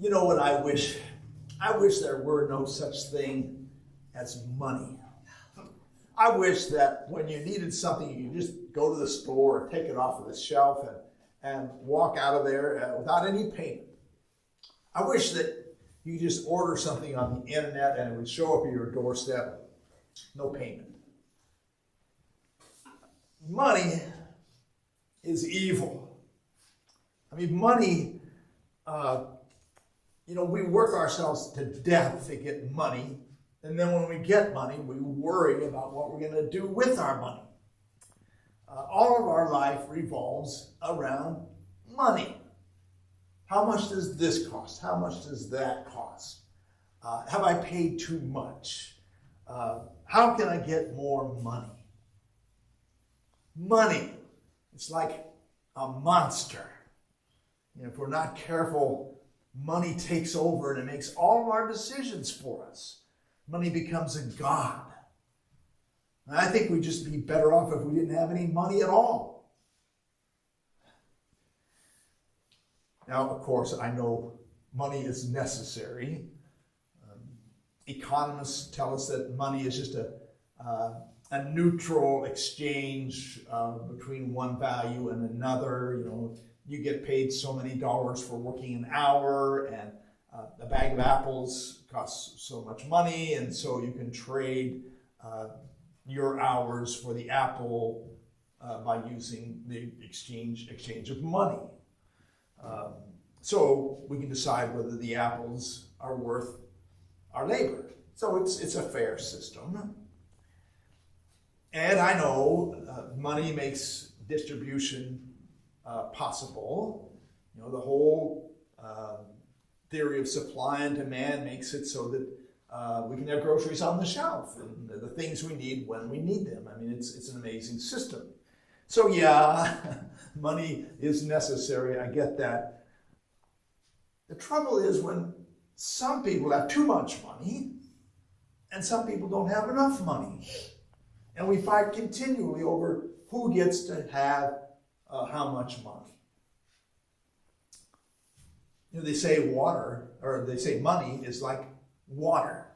You know what I wish? I wish there were no such thing as money. I wish that when you needed something, you could just go to the store, take it off of the shelf, and walk out of there without any payment. I wish that you could just order something on the internet and it would show up at your doorstep, no payment. Money is evil. I mean, money, we work ourselves to death to get money. And then when we get money, we worry about what we're going to do with our money. All of our life revolves around money. How much does this cost? How much does that cost? Have I paid too much? How can I get more money? Money, it's like a monster. If we're not careful, money takes over and it makes all of our decisions for us. Money becomes a god. And I think we'd just be better off if we didn't have any money at all. Now, of course, I know money is necessary. Economists tell us that money is just a neutral exchange between one value and another. You get paid so many dollars for working an hour, and a bag of apples costs so much money, and so you can trade your hours for the apple by using the exchange of money. So we can decide whether the apples are worth our labor. So it's a fair system. And I know money makes distribution possible. The whole theory of supply and demand makes it so that we can have groceries on the shelf and the things we need when we need them. I mean, it's an amazing system. So yeah, money is necessary. I get that. The trouble is when some people have too much money and some people don't have enough money. And we fight continually over who gets to have how much money. They say money is like water.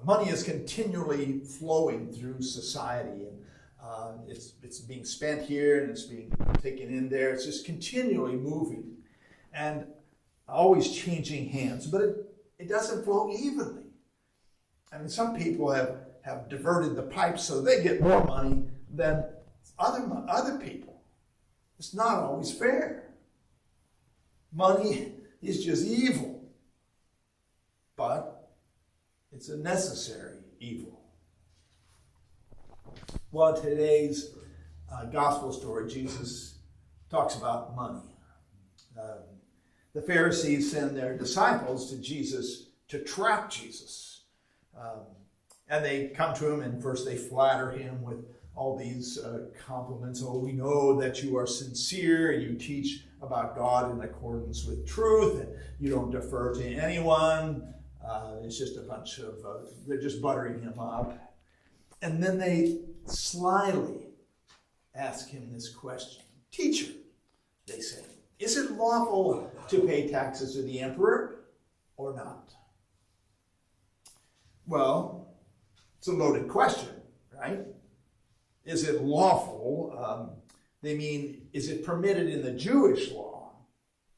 Money is continually flowing through society, and it's being spent here and it's being taken in there. It's just continually moving and always changing hands, but it doesn't flow evenly. I mean, some people have diverted the pipes so they get more money than other people. It's not always fair. Money is just evil, but it's a necessary evil. Well, in today's gospel story, Jesus talks about money. The Pharisees send their disciples to Jesus to trap Jesus. And they come to him, and first they flatter him with all these compliments. Oh, we know that you are sincere, and you teach about God in accordance with truth, and you don't defer to anyone. It's just a bunch of, they're just buttering him up. And then they slyly ask him this question. Teacher, they say, is it lawful to pay taxes to the emperor or not? Well, it's a loaded question, right? Is it lawful? They mean, is it permitted in the Jewish law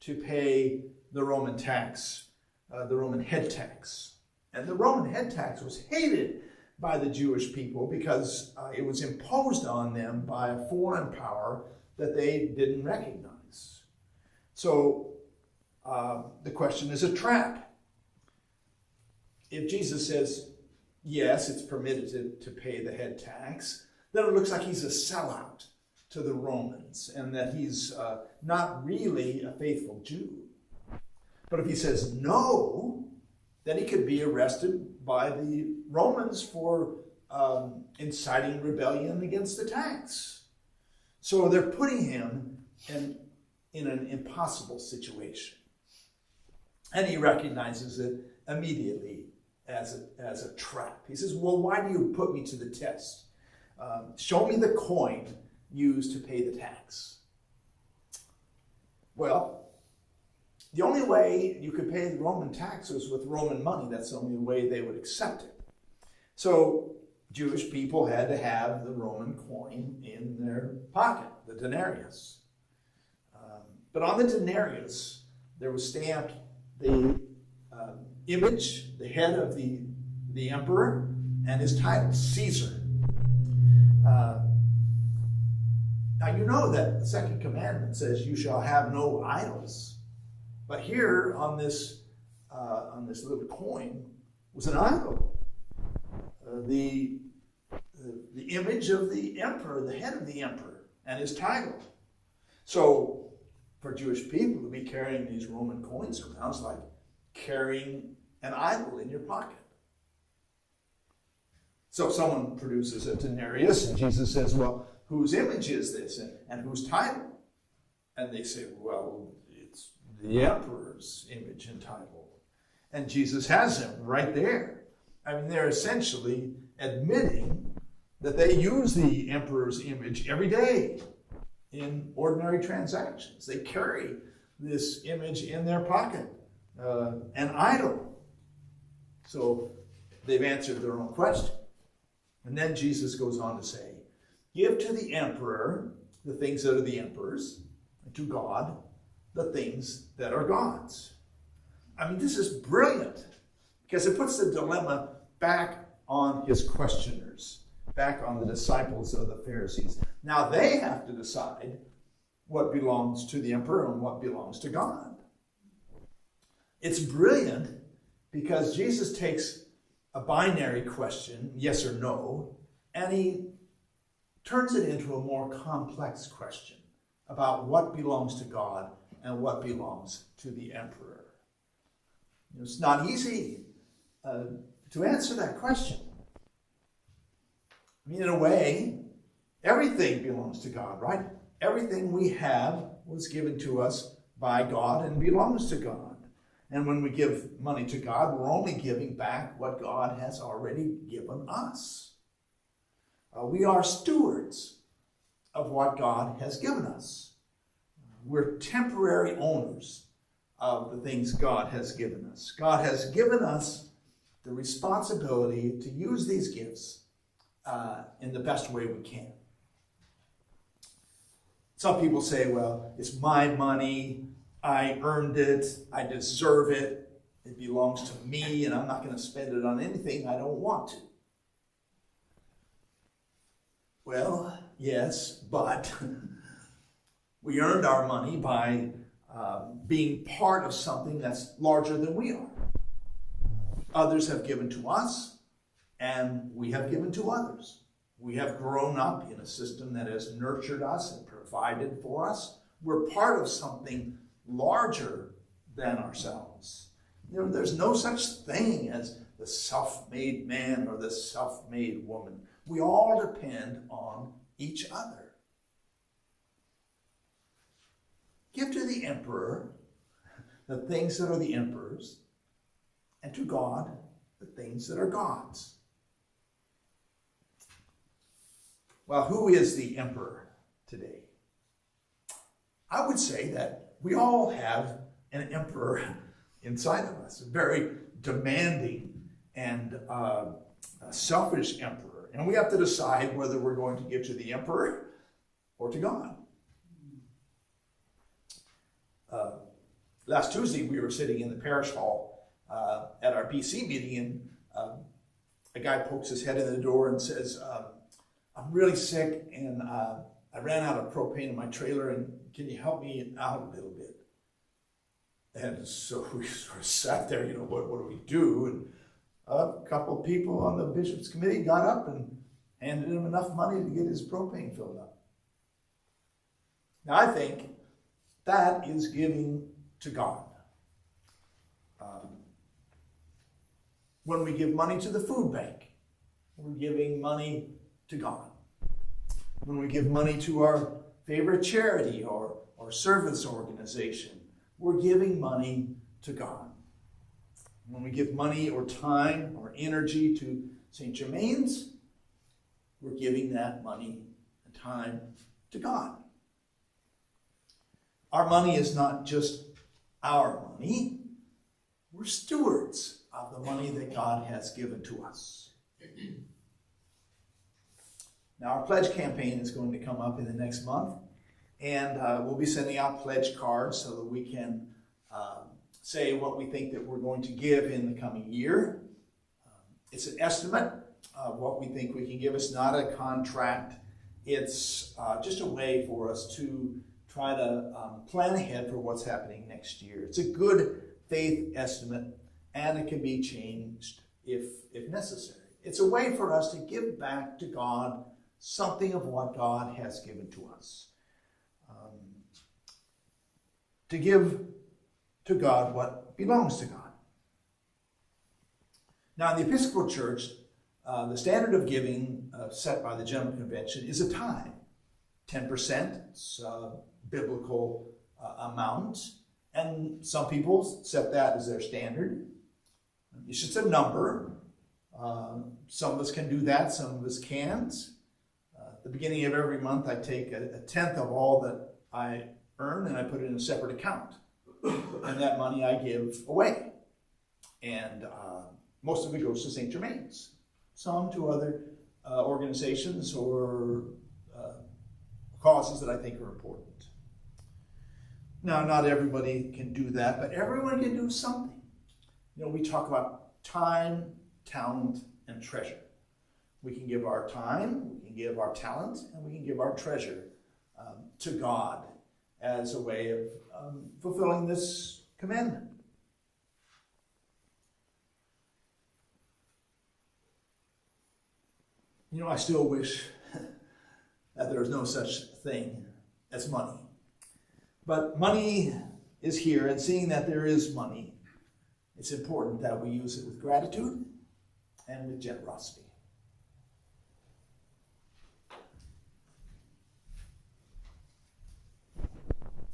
to pay the Roman tax, the Roman head tax? And the Roman head tax was hated by the Jewish people because it was imposed on them by a foreign power that they didn't recognize. So the question is a trap. If Jesus says, yes, it's permitted to pay the head tax, then it looks like he's a sellout to the Romans and that he's not really a faithful Jew. But if he says no, then he could be arrested by the Romans for inciting rebellion against the tax. So they're putting him in an impossible situation. And he recognizes it immediately as a trap. He says, well, why do you put me to the test? Show me the coin used to pay the tax. Well, the only way you could pay the Roman taxes with Roman money. That's the only way they would accept it. So Jewish people had to have the Roman coin in their pocket, the denarius. But on the denarius, there was stamped the image, the head of the emperor, and his title, Caesar. Now you know that the second commandment says you shall have no idols. But here on this little coin was an idol. The image of the emperor, the head of the emperor, and his title. So for Jewish people to be carrying these Roman coins around is like carrying an idol in your pocket. So if someone produces a denarius and Jesus says, well, whose image is this and whose title? And they say, well, it's the emperor's image and title. And Jesus has them right there. I mean, they're essentially admitting that they use the emperor's image every day in ordinary transactions. They carry this image in their pocket, an idol. So they've answered their own question. And then Jesus goes on to say, give to the emperor the things that are the emperor's, and to God the things that are God's. I mean, this is brilliant because it puts the dilemma back on his questioners, back on the disciples of the Pharisees. Now they have to decide what belongs to the emperor and what belongs to God. It's brilliant because Jesus takes a binary question, yes or no, and he turns it into a more complex question about what belongs to God and what belongs to the emperor. It's not easy to answer that question. I mean, in a way, everything belongs to God, right? Everything we have was given to us by God and belongs to God. And when we give money to God, we're only giving back what God has already given us. We are stewards of what God has given us. We're temporary owners of the things God has given us. God has given us the responsibility to use these gifts in the best way we can. Some people say, well, it's my money. I earned it. I deserve it. It belongs to me, and I'm not going to spend it on anything I don't want to. Well, yes, but we earned our money by being part of something that's larger than we are. Others have given to us, and we have given to others. We have grown up in a system that has nurtured us and provided for us. We're part of something larger than ourselves. There's no such thing as the self-made man or the self-made woman. We all depend on each other. Give to the emperor the things that are the emperor's, and to God the things that are God's. Well, who is the emperor today? I would say that we all have an emperor inside of us, a very demanding and selfish emperor. And we have to decide whether we're going to give to the emperor or to God. Last Tuesday, we were sitting in the parish hall at our BC meeting, and a guy pokes his head in the door and says, I'm really sick, and I ran out of propane in my trailer, and can you help me out a little bit? And so we sort of sat there, what do we do? And a couple of people on the bishop's committee got up and handed him enough money to get his propane filled up. Now, I think that is giving to God. When we give money to the food bank, we're giving money to God. When we give money to our favorite charity or service organization, we're giving money to God. When we give money or time or energy to St. Germain's, we're giving that money and time to God. Our money is not just our money. We're stewards of the money that God has given to us. Now, our pledge campaign is going to come up in the next month, and we'll be sending out pledge cards so that we can say what we think that we're going to give in the coming year. It's an estimate of what we think we can give. It's not a contract. It's just a way for us to try to plan ahead for what's happening next year. It's a good faith estimate, and it can be changed if necessary. It's a way for us to give back to God something of what God has given to us. To give to God what belongs to God. Now, in the Episcopal Church, the standard of giving set by the General Convention is a tithe. 10%, it's a biblical amount, and some people set that as their standard. It's just a number. Some of us can do that, some of us can't. At the beginning of every month, I take a tenth of all that I earn and I put it in a separate account. And that money I give away. And most of it goes to St. Germain's. Some to other organizations or causes that I think are important. Now, not everybody can do that, but everyone can do something. You know, we talk about time, talent, and treasure. We can give our time, we can give our talent, and we can give our treasure to God as a way of fulfilling this commandment. You know, I still wish that there was no such thing as money. But money is here, and seeing that there is money, it's important that we use it with gratitude and with generosity.